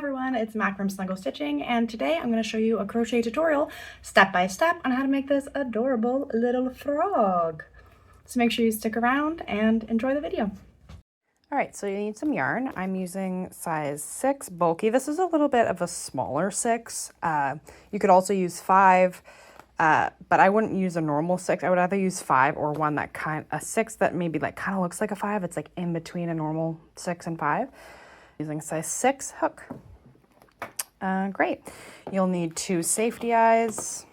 everyone, it's Mac from Snuggle Stitching, and today I'm going to show you a crochet tutorial step by step on how to make this adorable little frog. So make sure you stick around and enjoy the video. All right, so you need some yarn. I'm using size 6 bulky. This is a little bit of a smaller 6. You could also use 5, but I wouldn't use a normal 6. I would either use 5 or one that a 6 that maybe like kind of looks like a 5. It's like in between a normal 6 and 5. Using size 6 hook. Great. You'll need 2 safety eyes,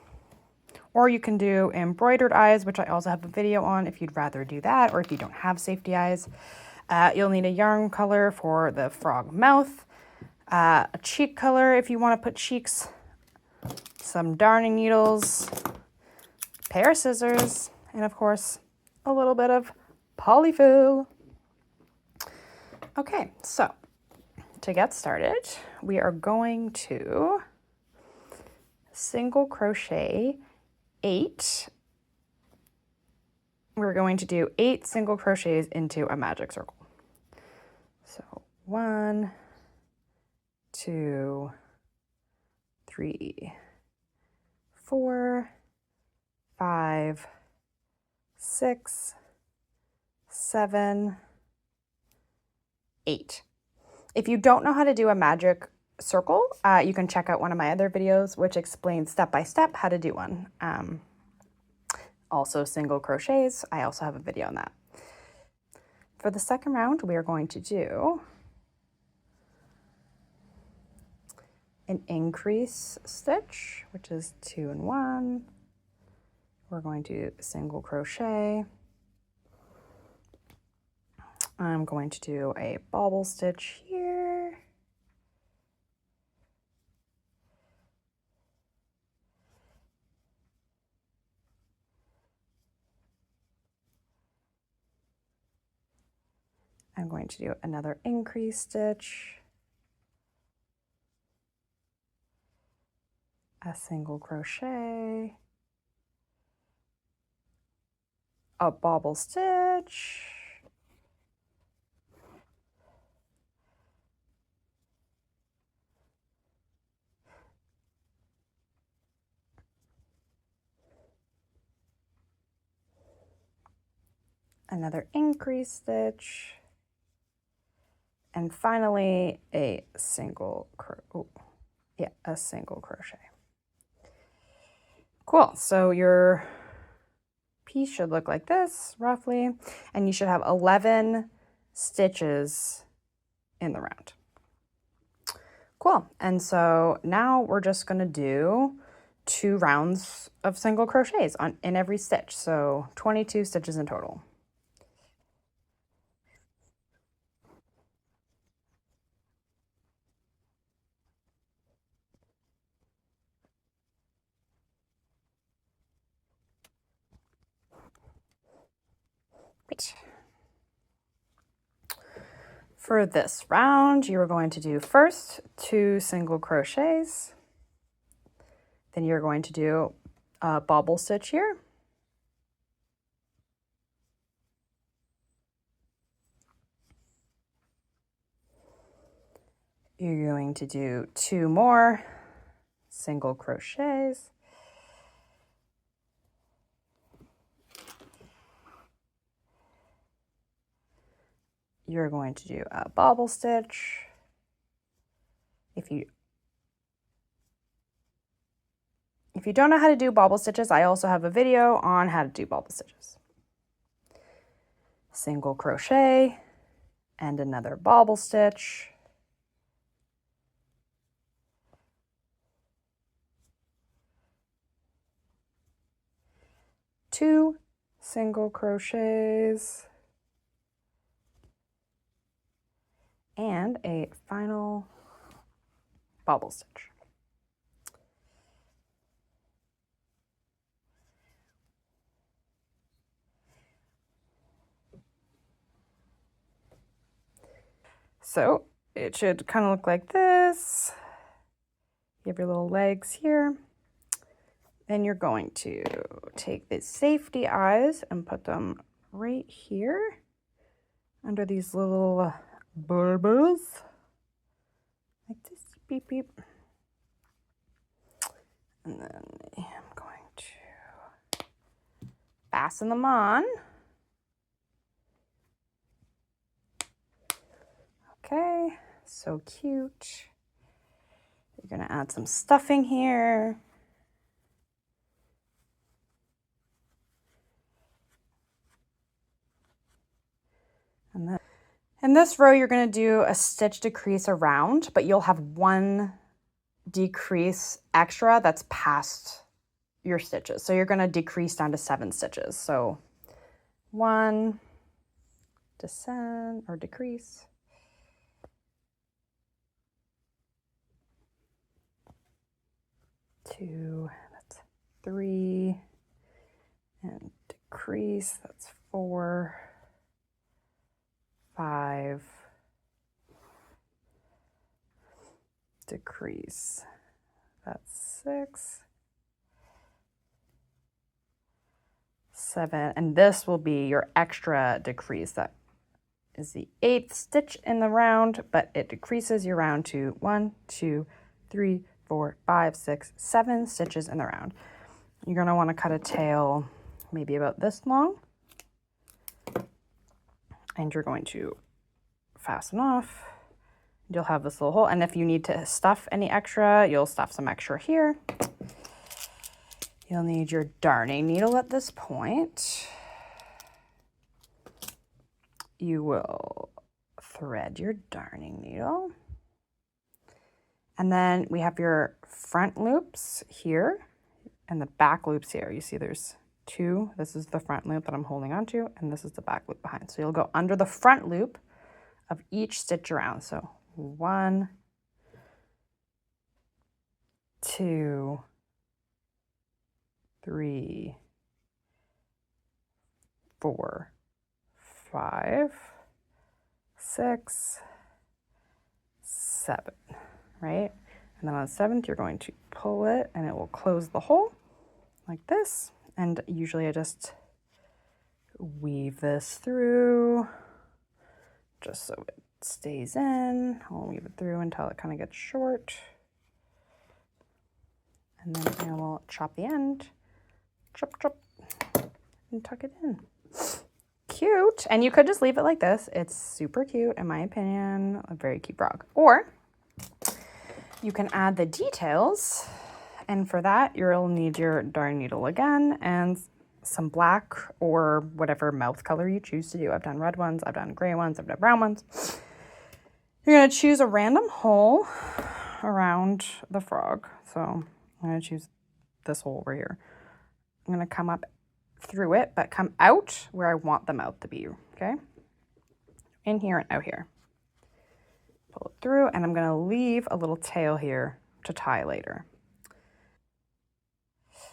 or you can do embroidered eyes, which I also have a video on if you'd rather do that, or if you don't have safety eyes. You'll need a yarn color for the frog mouth, a cheek color if you want to put cheeks, some darning needles, pair of scissors, and of course, a little bit of polyfill. Okay, so to get started, we are going to single crochet 8. We're going to do 8 single crochets into a magic circle. So 1, 2, 3, 4, 5, 6, 7, 8. If you don't know how to do a magic circle, you can check out one of my other videos which explains step by step how to do one. Also single crochets, I also have a video on that. For the second round, we are going to do an increase stitch, which is 2 and 1. We're going to do single crochet. I'm going to do a bobble stitch here. I'm going to do another increase stitch, a single crochet, a bobble stitch, another increase stitch, and finally a single crochet. Cool. So your piece should look like this roughly, and you should have 11 stitches in the round. Cool. And so now we're just going to do 2 rounds of single crochets in every stitch. So 22 stitches in total. For this round, you are going to do first 2 single crochets. Then you're going to do a bobble stitch here. You're going to do 2 more single crochets. You're going to do a bobble stitch. If you don't know how to do bobble stitches, I also have a video on how to do bobble stitches. Single crochet and another bobble stitch. Two single crochets. And a final bobble stitch. So it should kind of look like this. You have your little legs here. Then you're going to take the safety eyes and put them right here under these little bulbs, like this. beep, beep. And then I'm going to fasten them on. Okay, so cute. You're gonna add some stuffing here. And then in this row, you're gonna do a stitch decrease around, but you'll have one decrease extra that's past your stitches. So you're gonna decrease down to 7 stitches. So 1, descend or decrease. 2, that's 3, and decrease, that's 4, 5, decrease, that's 6, 7, and this will be your extra decrease. That is the 8th stitch in the round, but it decreases your round to 1, 2, 3, 4, 5, 6, 7 stitches in the round. You're going to want to cut a tail maybe about this long, and you're going to fasten off. You'll have this little hole, and if you need to stuff any extra, you'll stuff some extra here. You'll need your darning needle at this point. You will thread your darning needle. And then we have your front loops here and the back loops here. You see there's 2. This is the front loop that I'm holding on to, and this is the back loop behind. So you'll go under the front loop of each stitch around. So 1, 2, 3, 4, 5, 6, 7, right? And then on the 7th, you're going to pull it and it will close the hole like this. And usually I just weave this through just so it stays in. I'll weave it through until it kind of gets short. And then I will chop the end, chop, chop, and tuck it in. Cute. And you could just leave it like this. It's super cute, in my opinion. A very cute frog. Or you can add the details. And for that, you'll need your darning needle again and some black or whatever mouth color you choose to do. I've done red ones, I've done gray ones, I've done brown ones. You're going to choose a random hole around the frog. So I'm going to choose this hole over here. I'm going to come up through it, but come out where I want the mouth to be, okay? In here and out here. Pull it through, and I'm going to leave a little tail here to tie later.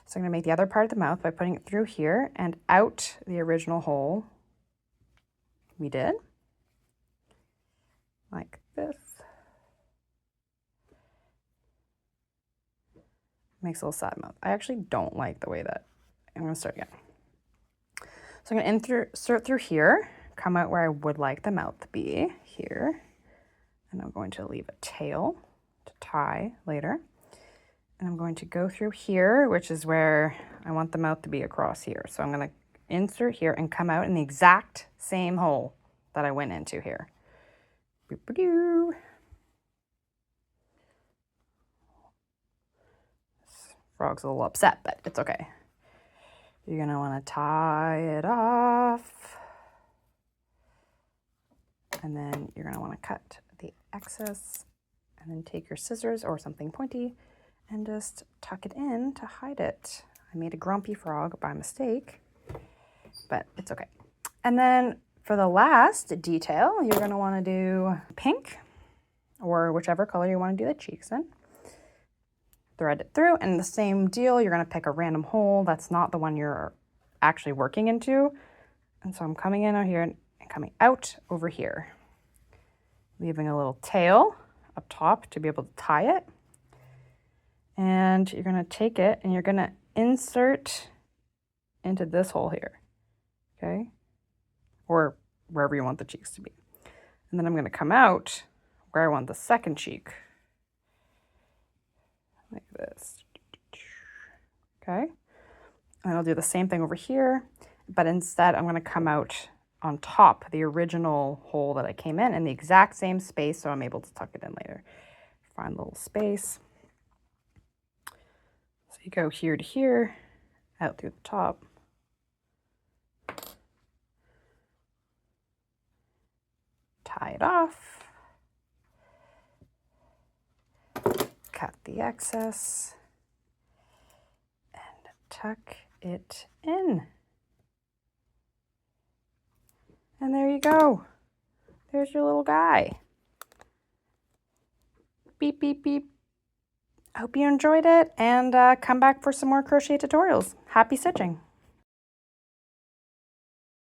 So I'm going to make the other part of the mouth by putting it through here and out the original hole we did, like this. Makes a little sad mouth. I actually don't like the way that, I'm going to start again. So I'm going to insert through here, come out where I would like the mouth to be, here. And I'm going to leave a tail to tie later. And I'm going to go through here, which is where I want the mouth to be across here. So I'm going to insert here and come out in the exact same hole that I went into here. Boop-a-doo. This frog's a little upset, but it's okay. You're going to want to tie it off. And then you're going to want to cut the excess and then take your scissors or something pointy and just tuck it in to hide it. I made a grumpy frog by mistake, but it's okay. And then for the last detail, you're going to want to do pink or whichever color you want to do the cheeks in. Thread it through, and the same deal, you're going to pick a random hole that's not the one you're actually working into. And so I'm coming in out here and coming out over here, leaving a little tail up top to be able to tie it. And you're going to take it and you're going to insert into this hole here, okay? Or wherever you want the cheeks to be. And then I'm going to come out where I want the second cheek like this. Okay, and I'll do the same thing over here, but instead I'm going to come out on top the original hole that I came in the exact same space, so I'm able to tuck it in later. Find a little space. So you go here to here, out through the top. Tie it off. Cut the excess and tuck it in. And there you go. There's your little guy. Beep, beep, beep. I hope you enjoyed it, and come back for some more crochet tutorials. Happy stitching!